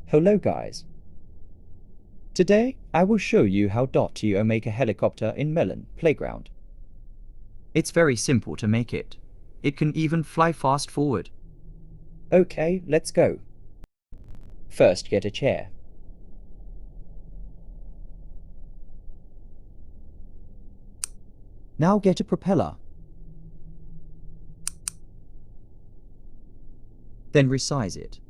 Hello guys. Today I will show you how to make a helicopter in Melon Playground. It's very simple to make it. It can even fly fast forward. Okay, let's go. First get a chair. Now get a propeller. Then resize it.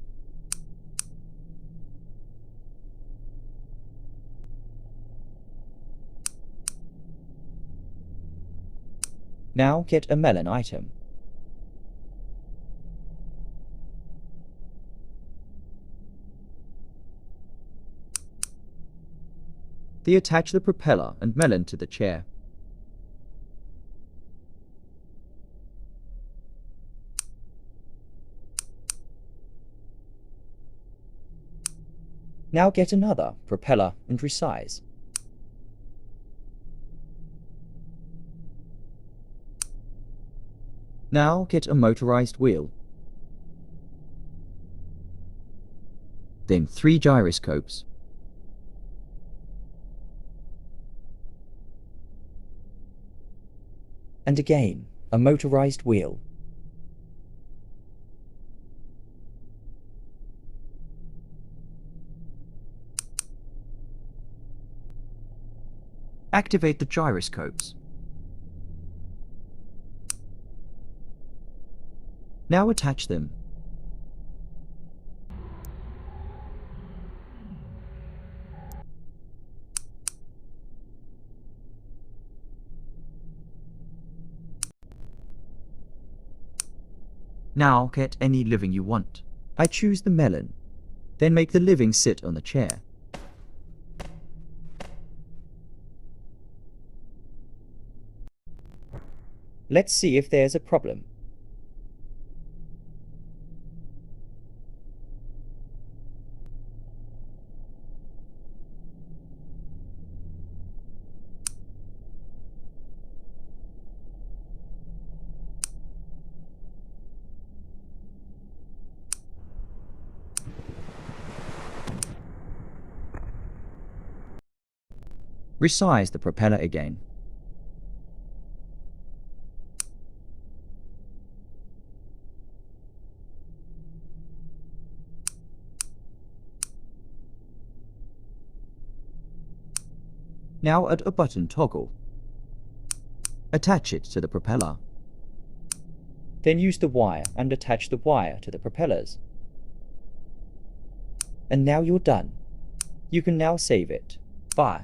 Now get a melon item. Then attach the propeller and melon to the chair. Now get another propeller and resize. Now get a motorized wheel. Then 3 gyroscopes. And again, a motorized wheel. Activate the gyroscopes. Now attach them. Now get any living you want. I choose the melon. Then make the living sit on the chair. Let's see if there's a problem. Resize the propeller again. Now add a button toggle. Attach it to the propeller. Then use the wire and attach the wire to the propellers. And now you're done. You can now save it. Bye.